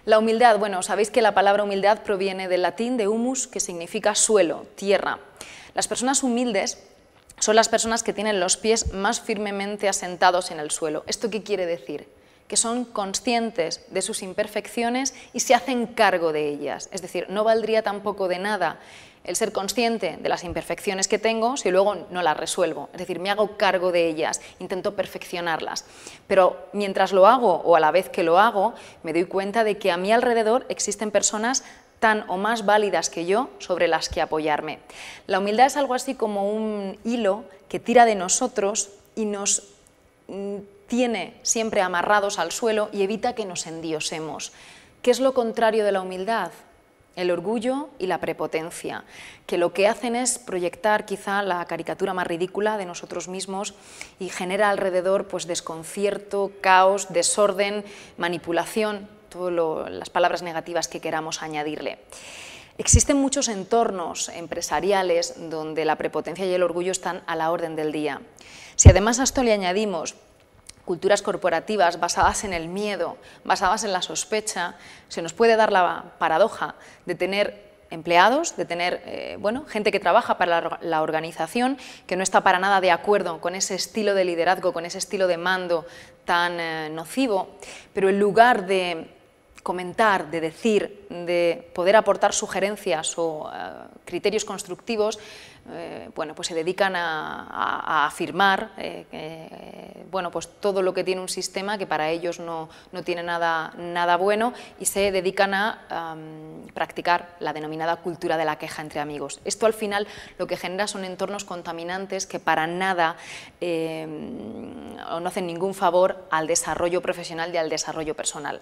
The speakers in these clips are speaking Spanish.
La humildad, bueno, sabéis que la palabra humildad proviene del latín de humus, que significa suelo, tierra. Las personas humildes son las personas que tienen los pies más firmemente asentados en el suelo. ¿Esto qué quiere decir? Que son conscientes de sus imperfecciones y se hacen cargo de ellas. Es decir, no valdría tampoco de nada el ser consciente de las imperfecciones que tengo si luego no las resuelvo. Es decir, me hago cargo de ellas, intento perfeccionarlas. Pero mientras lo hago o a la vez que lo hago, me doy cuenta de que a mi alrededor existen personas tan o más válidas que yo sobre las que apoyarme. La humildad es algo así como un hilo que tira de nosotros y nos tiene siempre amarrados al suelo y evita que nos endiosemos. ¿Qué es lo contrario de la humildad? El orgullo y la prepotencia, que lo que hacen es proyectar quizá la caricatura más ridícula de nosotros mismos y genera alrededor pues, desconcierto, caos, desorden, manipulación, todas las palabras negativas que queramos añadirle. Existen muchos entornos empresariales donde la prepotencia y el orgullo están a la orden del día. Si además a esto le añadimos culturas corporativas basadas en el miedo, basadas en la sospecha, se nos puede dar la paradoja de tener empleados, de tener gente que trabaja para la organización, que no está para nada de acuerdo con ese estilo de liderazgo, con ese estilo de mando tan nocivo, pero en lugar de comentar, de decir, de poder aportar sugerencias o criterios constructivos, pues se dedican a afirmar pues todo lo que tiene un sistema que para ellos no tiene nada bueno y se dedican a practicar la denominada cultura de la queja entre amigos. Esto al final lo que genera son entornos contaminantes que para nada no hacen ningún favor al desarrollo profesional y al desarrollo personal.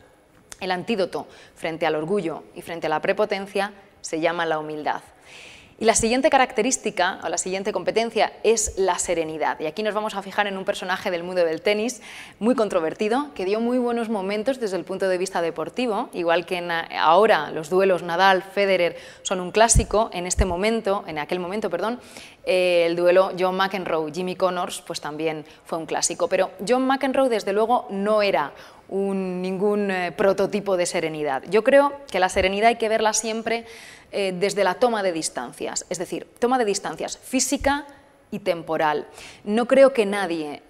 El antídoto frente al orgullo y frente a la prepotencia se llama la humildad. Y la siguiente característica, o la siguiente competencia, es la serenidad. Y aquí nos vamos a fijar en un personaje del mundo del tenis muy controvertido, que dio muy buenos momentos desde el punto de vista deportivo, igual que ahora los duelos Nadal-Federer son un clásico, en aquel momento, el duelo John McEnroe-Jimmy Connors pues también fue un clásico. Pero John McEnroe desde luego no era ningún prototipo de serenidad. Yo creo que la serenidad hay que verla siempre desde la toma de distancias, es decir, toma de distancias física y temporal. No creo que nadie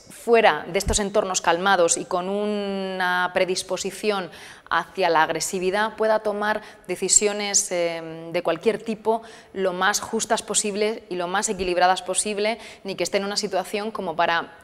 fuera de estos entornos calmados y con una predisposición hacia la agresividad pueda tomar decisiones de cualquier tipo lo más justas posible y lo más equilibradas posible, ni que esté en una situación como para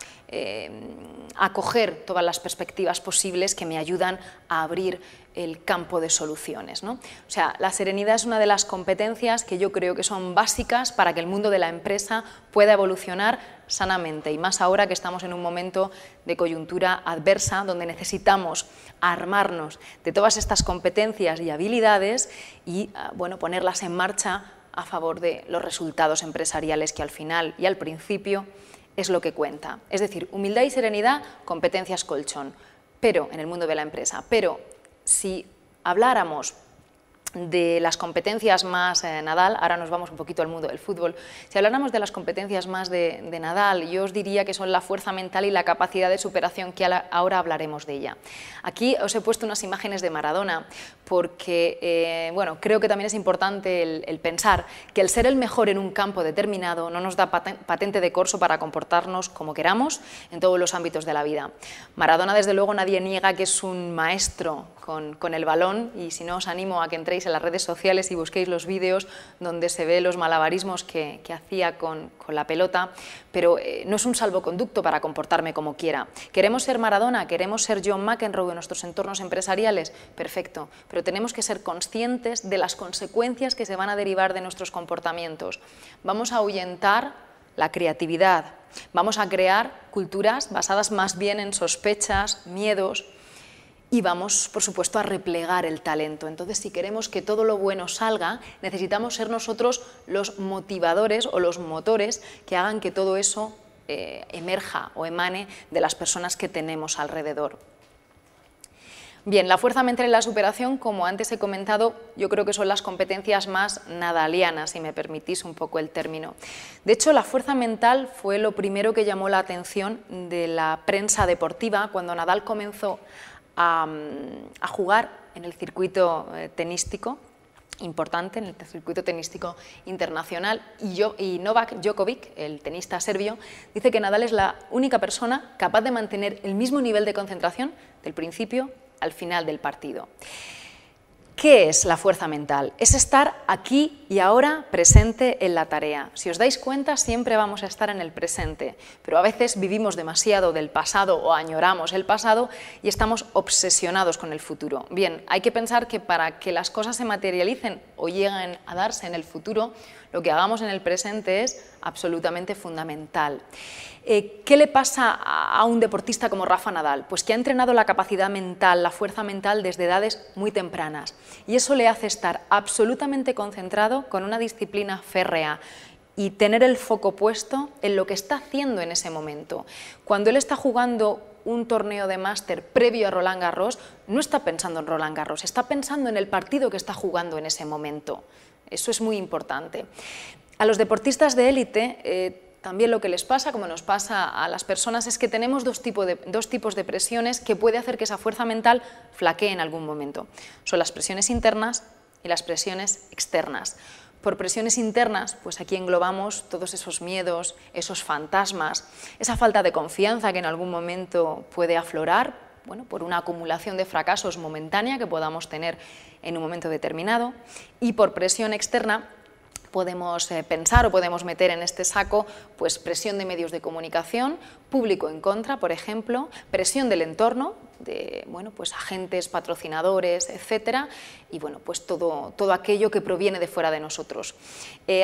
acoger todas las perspectivas posibles que me ayudan a abrir el campo de soluciones, ¿no? O sea, la serenidad es una de las competencias que yo creo que son básicas para que el mundo de la empresa pueda evolucionar sanamente, y más ahora que estamos en un momento de coyuntura adversa donde necesitamos armarnos de todas estas competencias y habilidades y ponerlas en marcha a favor de los resultados empresariales que al final y al principio es lo que cuenta. Es decir, humildad y serenidad, competencias colchón, pero en el mundo de la empresa. Pero si habláramos de las competencias más Nadal, ahora nos vamos un poquito al mundo del fútbol, si habláramos de las competencias más de Nadal, yo os diría que son la fuerza mental y la capacidad de superación, que ahora hablaremos de ella. Aquí os he puesto unas imágenes de Maradona porque creo que también es importante el pensar que el ser el mejor en un campo determinado no nos da patente de corso para comportarnos como queramos en todos los ámbitos de la vida. Maradona, desde luego, nadie niega que es un maestro con el balón, y si no, os animo a que entréis en las redes sociales y busquéis los vídeos donde se ve los malabarismos que hacía con la pelota, pero no es un salvoconducto para comportarme como quiera. ¿Queremos ser Maradona? ¿Queremos ser John McEnroe en nuestros entornos empresariales? Perfecto, pero tenemos que ser conscientes de las consecuencias que se van a derivar de nuestros comportamientos. Vamos a ahuyentar la creatividad, vamos a crear culturas basadas más bien en sospechas, miedos, y vamos, por supuesto, a replegar el talento. Entonces, si queremos que todo lo bueno salga, necesitamos ser nosotros los motivadores o los motores que hagan que todo eso emerja o emane de las personas que tenemos alrededor. Bien, la fuerza mental y la superación, como antes he comentado, yo creo que son las competencias más nadalianas, si me permitís un poco el término. De hecho, la fuerza mental fue lo primero que llamó la atención de la prensa deportiva cuando Nadal comenzó a jugar en el circuito tenístico importante, en el circuito tenístico internacional, y Novak Djokovic, el tenista serbio, dice que Nadal es la única persona capaz de mantener el mismo nivel de concentración del principio al final del partido. ¿Qué es la fuerza mental? Es estar aquí y ahora presente en la tarea. Si os dais cuenta, siempre vamos a estar en el presente, pero a veces vivimos demasiado del pasado o añoramos el pasado y estamos obsesionados con el futuro. Bien, hay que pensar que para que las cosas se materialicen o lleguen a darse en el futuro, lo que hagamos en el presente es absolutamente fundamental. ¿Qué le pasa a un deportista como Rafa Nadal? Pues que ha entrenado la capacidad mental, la fuerza mental desde edades muy tempranas, y eso le hace estar absolutamente concentrado con una disciplina férrea y tener el foco puesto en lo que está haciendo en ese momento. Cuando él está jugando un torneo de máster previo a Roland Garros, no está pensando en Roland Garros, está pensando en el partido que está jugando en ese momento. Eso es muy importante. A los deportistas de élite también lo que les pasa, como nos pasa a las personas, es que tenemos dos tipos de presiones que puede hacer que esa fuerza mental flaquee en algún momento. Son las presiones internas y las presiones externas. Por presiones internas, pues aquí englobamos todos esos miedos, esos fantasmas, esa falta de confianza que en algún momento puede aflorar, bueno, por una acumulación de fracasos momentánea que podamos tener en un momento determinado. Y por presión externa podemos pensar o podemos meter en este saco pues, presión de medios de comunicación, público en contra, por ejemplo, presión del entorno, de bueno, pues, agentes, patrocinadores, etcétera, y bueno, pues todo aquello que proviene de fuera de nosotros.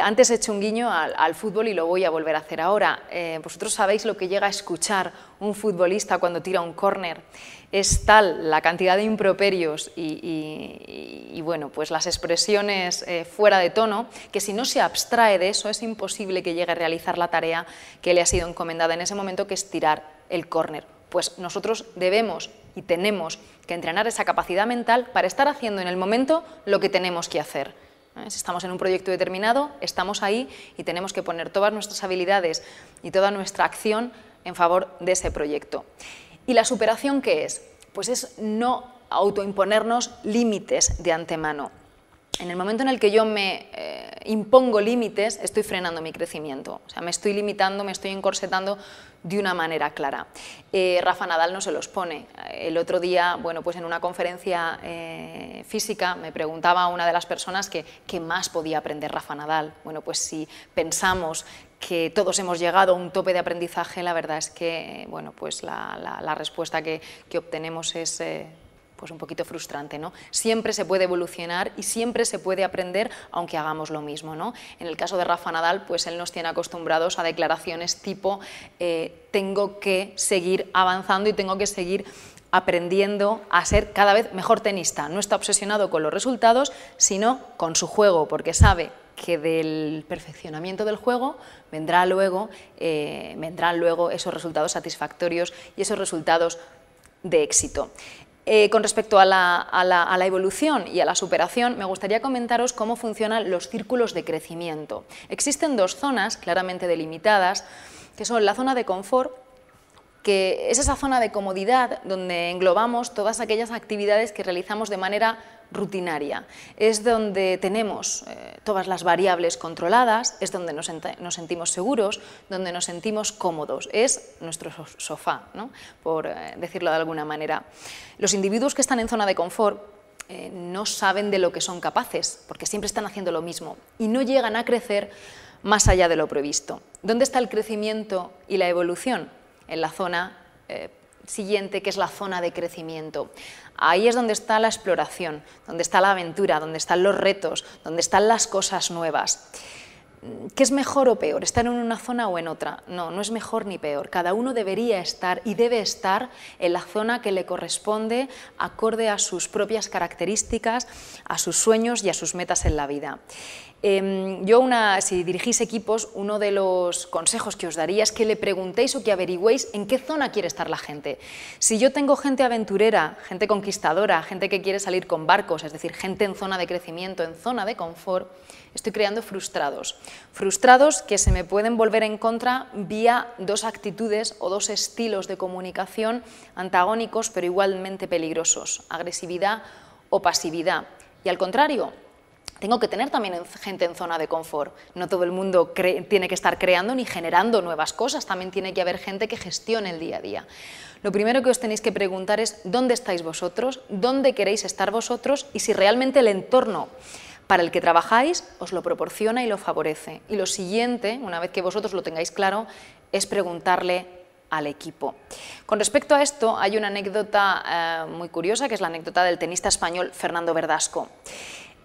Antes he hecho un guiño al fútbol y lo voy a volver a hacer ahora. Vosotros sabéis lo que llega a escuchar un futbolista cuando tira un córner. Es tal la cantidad de improperios y bueno, pues las expresiones fuera de tono, que si no se abstrae de eso es imposible que llegue a realizar la tarea que le ha sido encomendada en ese momento, que es tirar el córner. Pues nosotros debemos y tenemos que entrenar esa capacidad mental para estar haciendo en el momento lo que tenemos que hacer. Si estamos en un proyecto determinado, estamos ahí y tenemos que poner todas nuestras habilidades y toda nuestra acción en favor de ese proyecto. ¿Y la superación qué es? Pues es no autoimponernos límites de antemano. En el momento en el que yo me impongo límites, estoy frenando mi crecimiento. O sea, me estoy limitando, me estoy encorsetando de una manera clara. Rafa Nadal no se los pone. El otro día, bueno, pues en una conferencia física me preguntaba una de las personas qué más podía aprender Rafa Nadal. Bueno, pues si pensamos que todos hemos llegado a un tope de aprendizaje, la verdad es que bueno, pues la respuesta que obtenemos es pues un poquito frustrante, ¿no? Siempre se puede evolucionar y siempre se puede aprender aunque hagamos lo mismo, ¿no? En el caso de Rafa Nadal, pues él nos tiene acostumbrados a declaraciones tipo tengo que seguir avanzando y tengo que seguir aprendiendo a ser cada vez mejor tenista. No está obsesionado con los resultados, sino con su juego, porque sabe que del perfeccionamiento del juego vendrán luego esos resultados satisfactorios y esos resultados de éxito. Con respecto a la evolución y a la superación, me gustaría comentaros cómo funcionan los círculos de crecimiento. Existen dos zonas claramente delimitadas, que son la zona de confort, que es esa zona de comodidad donde englobamos todas aquellas actividades que realizamos de manera rutinaria. Es donde tenemos todas las variables controladas, es donde nos sentimos seguros, donde nos sentimos cómodos. Es nuestro sofá, ¿no? Por decirlo de alguna manera. Los individuos que están en zona de confort no saben de lo que son capaces, porque siempre están haciendo lo mismo y no llegan a crecer más allá de lo previsto. ¿Dónde está el crecimiento y la evolución? En la zona siguiente, que es la zona de crecimiento. Ahí es donde está la exploración, donde está la aventura, donde están los retos, donde están las cosas nuevas. ¿Qué es mejor o peor? ¿Estar en una zona o en otra? No, no es mejor ni peor. Cada uno debería estar y debe estar en la zona que le corresponde, acorde a sus propias características, a sus sueños y a sus metas en la vida. Si dirigís equipos, uno de los consejos que os daría es que le preguntéis o que averigüéis en qué zona quiere estar la gente. Si yo tengo gente aventurera, gente conquistadora, gente que quiere salir con barcos, es decir, gente en zona de crecimiento, en zona de confort, estoy creando frustrados. Frustrados que se me pueden volver en contra vía dos actitudes o dos estilos de comunicación antagónicos pero igualmente peligrosos, agresividad o pasividad. Y al contrario, tengo que tener también gente en zona de confort. No todo el mundo tiene que estar creando ni generando nuevas cosas, también tiene que haber gente que gestione el día a día. Lo primero que os tenéis que preguntar es ¿dónde estáis vosotros? ¿Dónde queréis estar vosotros? Y si realmente el entorno para el que trabajáis os lo proporciona y lo favorece. Y lo siguiente, una vez que vosotros lo tengáis claro, es preguntarle al equipo. Con respecto a esto, hay una anécdota muy curiosa, que es la anécdota del tenista español Fernando Verdasco.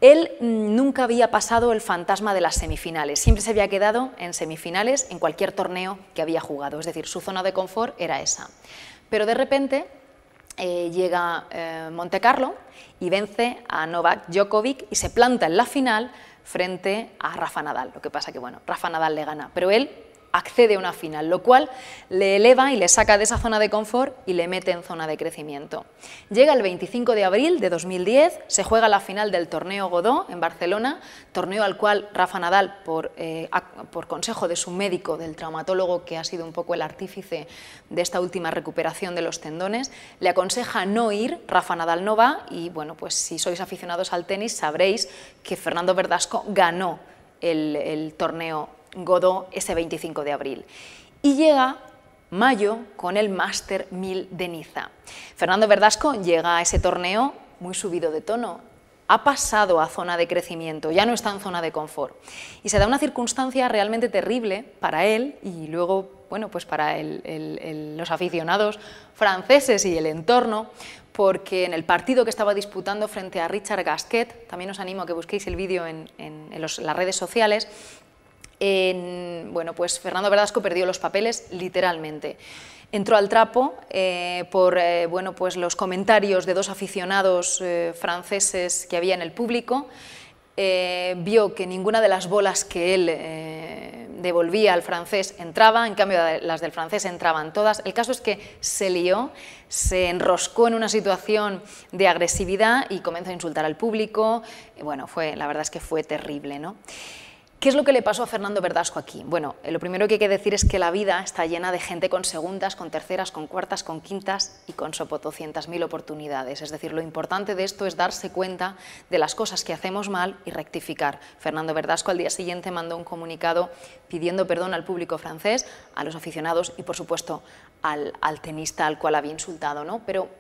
Él nunca había pasado el fantasma de las semifinales, siempre se había quedado en semifinales en cualquier torneo que había jugado, es decir, su zona de confort era esa. Pero de repente llega Montecarlo y vence a Novak Djokovic y se planta en la final frente a Rafa Nadal. Lo que pasa que, bueno, Rafa Nadal le gana, pero él accede a una final, lo cual le eleva y le saca de esa zona de confort y le mete en zona de crecimiento. Llega el 25 de abril de 2010, se juega la final del torneo Godó en Barcelona, torneo al cual Rafa Nadal, por consejo de su médico, del traumatólogo que ha sido un poco el artífice de esta última recuperación de los tendones, le aconseja no ir, Rafa Nadal no va y bueno, pues si sois aficionados al tenis sabréis que Fernando Verdasco ganó el torneo Godó ese 25 de abril. Y llega mayo con el Máster 1000 de Niza. Fernando Verdasco llega a ese torneo muy subido de tono, ha pasado a zona de crecimiento, ya no está en zona de confort. Y se da una circunstancia realmente terrible para él y luego, bueno, pues para los aficionados franceses y el entorno, porque en el partido que estaba disputando frente a Richard Gasquet, también os animo a que busquéis el vídeo en las redes sociales, bueno, pues Fernando Verdasco perdió los papeles literalmente. Entró al trapo por bueno, pues los comentarios de dos aficionados franceses que había en el público, vio que ninguna de las bolas que él devolvía al francés entraba, en cambio las del francés entraban todas. El caso es que se lió, se enroscó en una situación de agresividad y comenzó a insultar al público. Bueno, la verdad es que fue terrible, ¿no? ¿Qué es lo que le pasó a Fernando Verdasco aquí? Bueno, lo primero que hay que decir es que la vida está llena de gente con segundas, con terceras, con cuartas, con quintas y con sopotoscientas mil oportunidades. Es decir, lo importante de esto es darse cuenta de las cosas que hacemos mal y rectificar. Fernando Verdasco al día siguiente mandó un comunicado pidiendo perdón al público francés, a los aficionados y, por supuesto, al tenista al cual había insultado, ¿no? Pero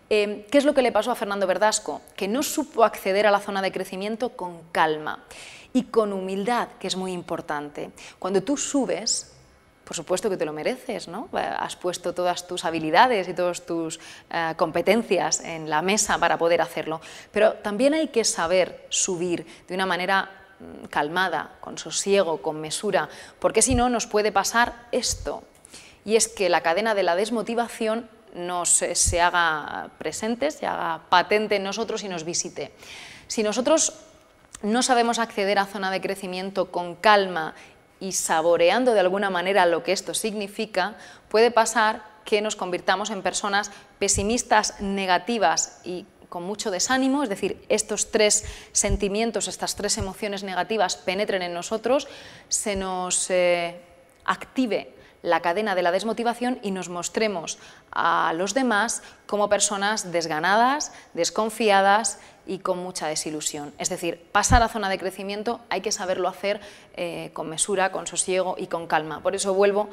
¿qué es lo que le pasó a Fernando Verdasco? Que no supo acceder a la zona de crecimiento con calma y con humildad, que es muy importante. Cuando tú subes, por supuesto que te lo mereces, ¿no? Has puesto todas tus habilidades y todas tus competencias en la mesa para poder hacerlo, pero también hay que saber subir de una manera calmada, con sosiego, con mesura, porque si no nos puede pasar esto, y es que la cadena de la desmotivación se haga presente, se haga patente en nosotros y nos visite. Si nosotros no sabemos acceder a zona de crecimiento con calma y saboreando de alguna manera lo que esto significa, puede pasar que nos convirtamos en personas pesimistas, negativas y con mucho desánimo, es decir, estos tres sentimientos, estas tres emociones negativas penetren en nosotros, se nos active la cadena de la desmotivación y nos mostremos a los demás como personas desganadas, desconfiadas y con mucha desilusión. Es decir, pasar a zona de crecimiento hay que saberlo hacer con mesura, con sosiego y con calma. Por eso vuelvo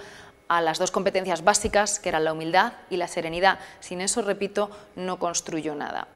a las dos competencias básicas, que eran la humildad y la serenidad. Sin eso, repito, no construyo nada.